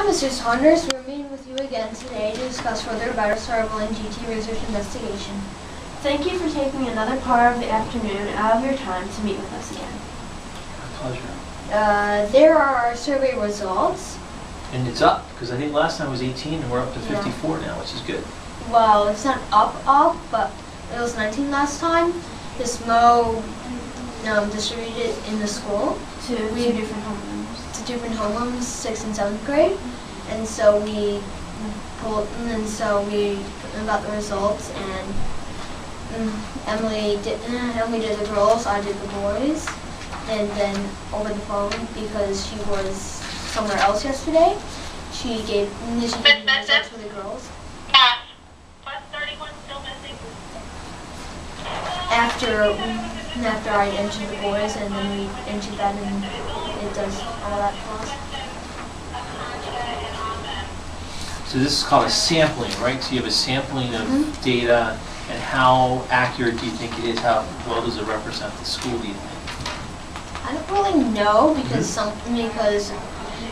Hi, Mr. Saunders. We're meeting with you again today to discuss further about our cyberbullying GT research investigation. Thank you for taking another part of the afternoon out of your time to meet with us again. My pleasure. There are our survey results. And it's up, because I think last time was 18 and we're up to 54 now, which is good. Well, it's not up, but it was 19 last time. This Mo distributed in the school To two different homeowners. to different homerooms, 6th and 7th grade, and so we got the results, and Emily did the girls, I did the boys, and then over the phone, because she was somewhere else yesterday, she gave the results for the girls. Plus 31 still missing. After I entered the boys, and then we entered that, and it does all that for us. So this is called a sampling, right? So you have a sampling of data, and how accurate do you think it is? How well does it represent the school, do you think? I don't really know, because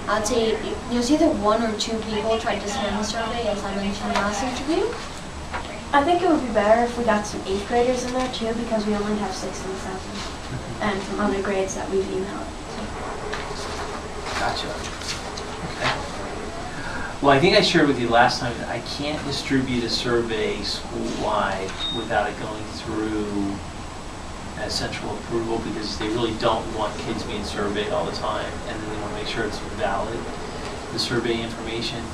I'd say it was either one or two people tried to send the survey, as I mentioned last interview. I think it would be better if we got some 8th graders in there too, because we only have 6th and 7th, and from other grades that we've emailed. Gotcha. Okay. Well, I think I shared with you last time that I can't distribute a survey school-wide without it going through a central approval, because they really don't want kids being surveyed all the time, and then they want to make sure it's valid, the survey information.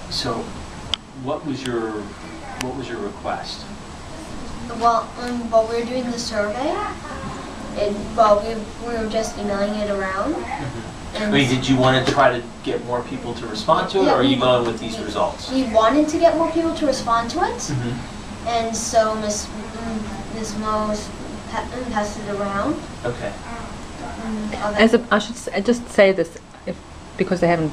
So what was your request? Well, while we were doing the survey, we were just emailing it around. I mean, did you want to try to get more people to respond to it, or are you going with these results? We wanted to get more people to respond to it, and so Miss Mo passed it around. Okay. I should just say this, because they haven't.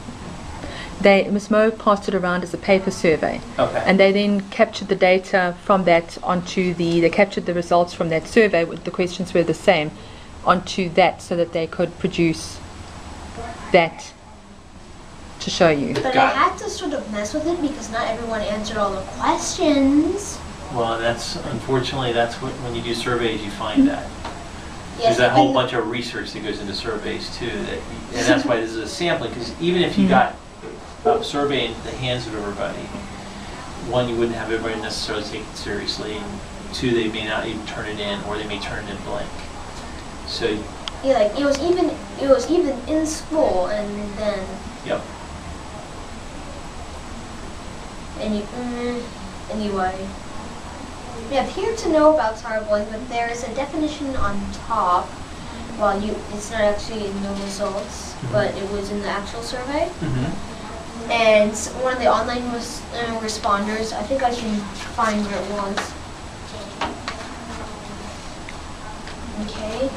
Ms. Mo passed it around as a paper survey, and they then captured the data from that they captured the results from that survey, with the questions were the same, onto that, so that they could produce that to show you. But I had to sort of mess with it, because not everyone answered all the questions. Well, unfortunately that's when you do surveys you find that. Yes, There's a whole bunch of research that goes into surveys too, and that's why this is a sampling, because even if you got a survey in the hands of everybody, one, you wouldn't have everybody necessarily take it seriously, and two, they may not even turn it in, or they may turn it in blank. So yeah, like it was even in school, and then anyway, we appear to know about cyberbullying, but there is a definition on top. Well, it's not actually in the results, but it was in the actual survey. And one of the online responders, I think I can find where it was. Okay,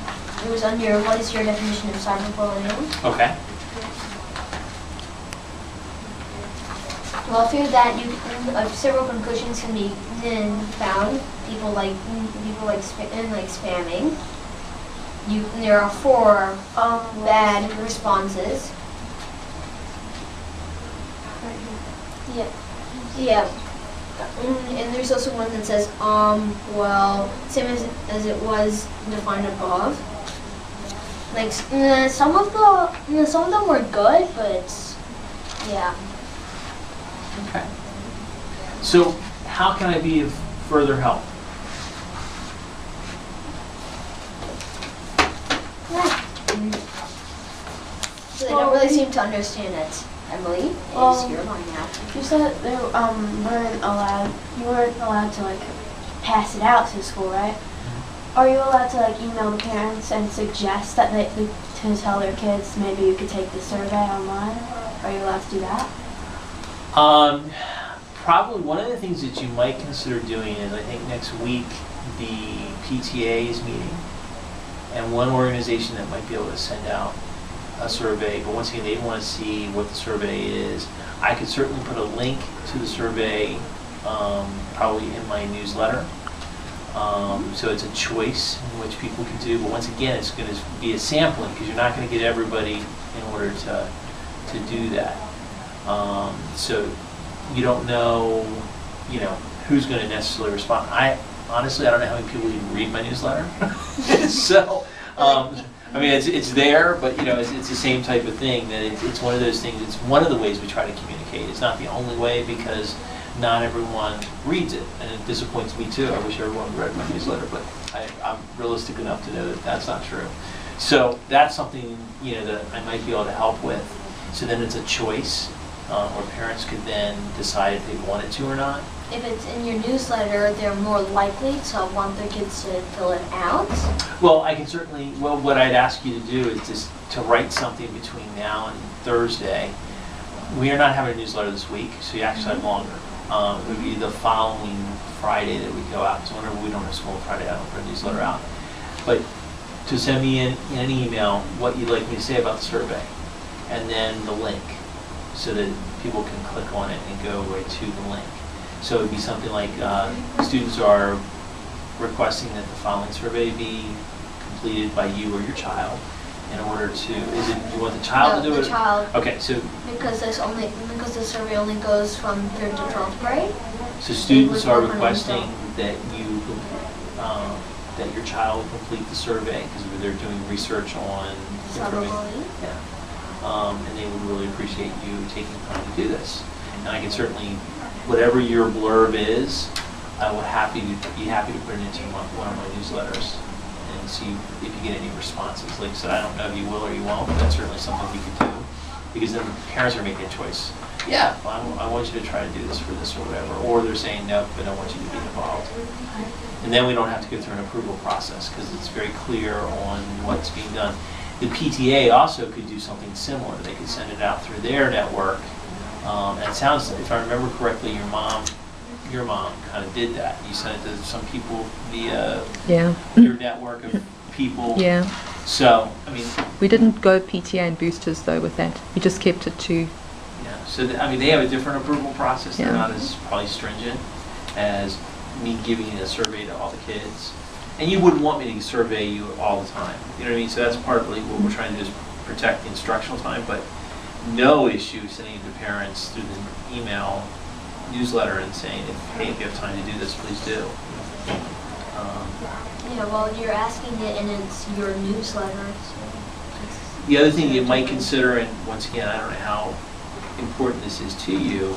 it was under, what is your definition of cyberbullying? okay. Well, through that, several conclusions can be found. People like spamming. There are 4 bad responses. Yeah. And there's also one that says, well, same as it was defined above. Like some of them were good, but yeah. Okay. So how can I be of further help? So they don't really seem to understand it. Emily is here by now. You said that you weren't allowed to pass it out to the school, right? Are you allowed to email the parents and suggest that to tell their kids maybe you could take the survey online? Are you allowed to do that? Probably one of the things that you might consider doing is, I think next week the PTA is meeting, and one organization that might be able to send out a survey, but once again they want to see what the survey is. I could certainly put a link to the survey probably in my newsletter, so it's a choice in which people can do, but once again it's going to be a sampling, because you're not going to get everybody in order to to do that. So you don't know, who's going to necessarily respond. Honestly, I don't know how many people even read my newsletter. So, I mean, it's there, but it's the same type of thing, that it's one of those things. It's one of the ways we try to communicate. It's not the only way, because not everyone reads it, and it disappoints me too. I wish everyone read my newsletter, but I'm realistic enough to know that that's not true. So that's something that I might be able to help with. So then it's a choice, or parents could then decide if they wanted to or not. If it's in your newsletter, they're more likely to want their kids to fill it out. Well, I can certainly, what I'd ask you to do is just to write something between now and Thursday. We are not having a newsletter this week, so you actually have longer. It would be the following Friday that we go out, because whenever we don't have school Friday, I don't put a newsletter out. But to send me in an email what you'd like me to say about the survey, and then the link, so that people can click on it and go right to the link. So it would be something like students are requesting that the following survey be completed by you or your child in order to, you want the child to do it? The child. Okay, so. Because the survey only goes from 3rd to 12th grade. So students are requesting that that your child complete the survey, because they're doing research on Cyberbullying. Yeah. And they would really appreciate you taking time to do this. And I can certainly, whatever your blurb is, I will be happy to put it into one of my newsletters and see if you get any responses. Like I said, I don't know if you will or you won't, but that's certainly something we could do, because then parents are making a choice. Yeah, I want you to try to do this for this or whatever. Or they're saying no, but I want you to be involved. And then we don't have to go through an approval process, because it's very clear on what's being done. The PTA also could do something similar. They could send it out through their network. And it sounds, if I remember correctly, your mom kind of did that. You sent it to some people via your network of people. Yeah. So, I mean, we didn't go PTA and boosters though with that. We just kept it to. Yeah. So I mean, they have a different approval process. They're not as probably stringent as me giving a survey to all the kids. And you wouldn't want me to survey you all the time. You know what I mean? So that's partly what we're trying to do, is protect the instructional time, but no issue sending it to parents through the email newsletter and saying, hey, if you have time to do this, please do. Yeah, well, you're asking it, and it's your newsletter. The other thing you might consider, and once again, I don't know how important this is to you,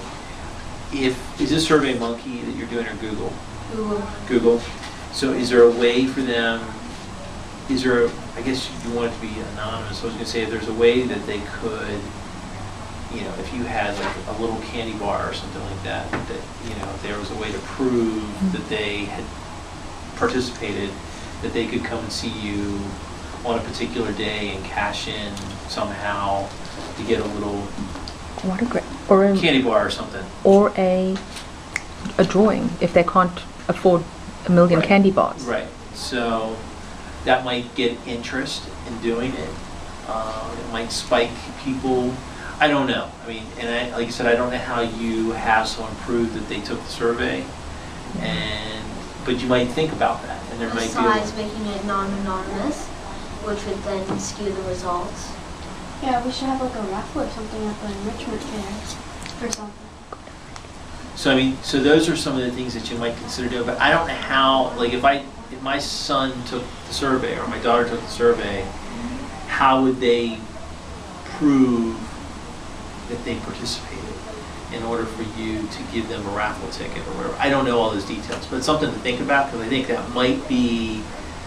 is this SurveyMonkey that you're doing, or Google? Google. So is there a way for them, I guess you want it to be anonymous, so I was going to say, if there's a way that they could, if you had like a little candy bar or something like that, if there was a way to prove that they had participated, that they could come and see you on a particular day and cash in somehow to get a little candy bar or something. Or a drawing, if they can't afford a million candy bars. Right. So that might get interest in doing it. It might spike people. I don't know. I mean, and like I said, I don't know how you have someone prove that they took the survey, but you might think about that, and there might be. Besides making it non-anonymous, which would then skew the results. Yeah, we should have like a raffle or something at the enrichment fair or something. So I mean, so those are some of the things that you might consider doing, but I don't know how. Like if my son took the survey or my daughter took the survey, how would they prove that they participated in order for you to give them a raffle ticket or whatever? I don't know all those details, but it's something to think about, because I think that might be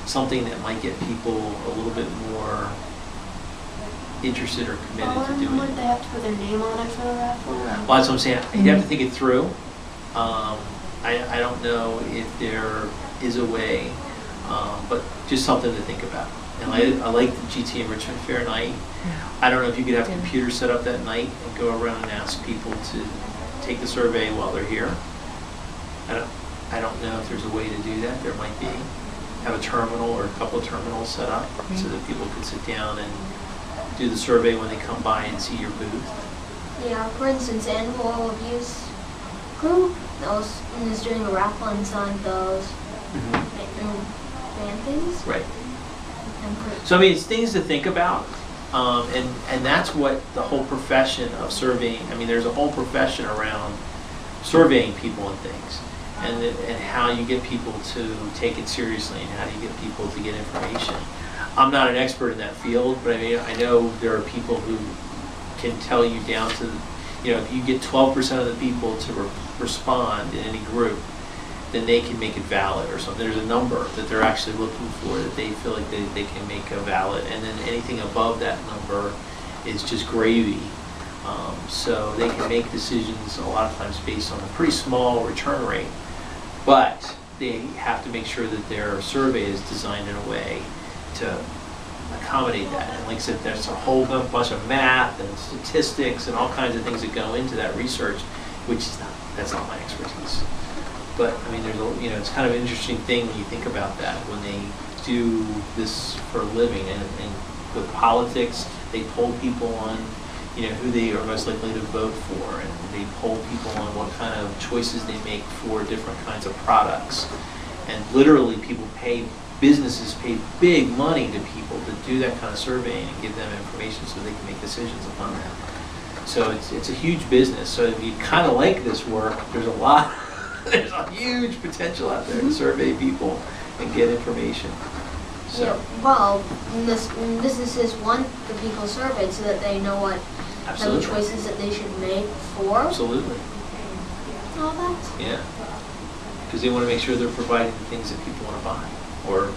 something that might get people a little bit more interested or committed to doing Would it. they have to put their name on it for the raffle? Well, that's what I'm saying. You have to think it through. I don't know if there is a way, but just something to think about. And I like the GT Enrichment Fair night. I don't know if you could have computers set up that night and go around and ask people to take the survey while they're here. I don't know if there's a way to do that. There might be. Have a terminal or a couple of terminals set up so that people could sit down and do the survey when they come by and see your booth. Yeah, for instance, Animal Abuse Group is doing a raffle and selling those fan things. Right. So I mean, it's things to think about. And that's what the whole profession of surveying, I mean, there's a whole profession around surveying people and things, and how you get people to take it seriously, and how do you get people to get information. I'm not an expert in that field, but I mean, I know there are people who can tell you down to, if you get 12% of the people to respond in any group, then they can make it valid or something. There's a number that they're actually looking for that they feel like they can make a valid, and then anything above that number is just gravy. So they can make decisions a lot of times based on a pretty small return rate, but they have to make sure that their survey is designed in a way to accommodate that. And like I said, there's a whole bunch of math and statistics and all kinds of things that go into that research, which is that's not my expertise. But I mean, it's kind of an interesting thing when you think about that, when they do this for a living, and with politics, they poll people on, who they are most likely to vote for, and they poll people on what kind of choices they make for different kinds of products. And literally, businesses pay big money to people to do that kind of surveying and give them information so they can make decisions upon that. So it's a huge business. So if you kind of like this work, there's a huge potential out there to survey people and get information. So. Yeah, well, businesses want the people surveyed so that they know what type of choices that they should make for. Absolutely. All that. Yeah. Because they want to make sure they're providing the things that people want to buy. Or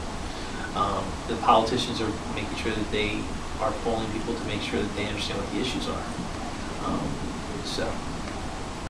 the politicians are making sure that they are polling people to make sure that they understand what the issues are. So.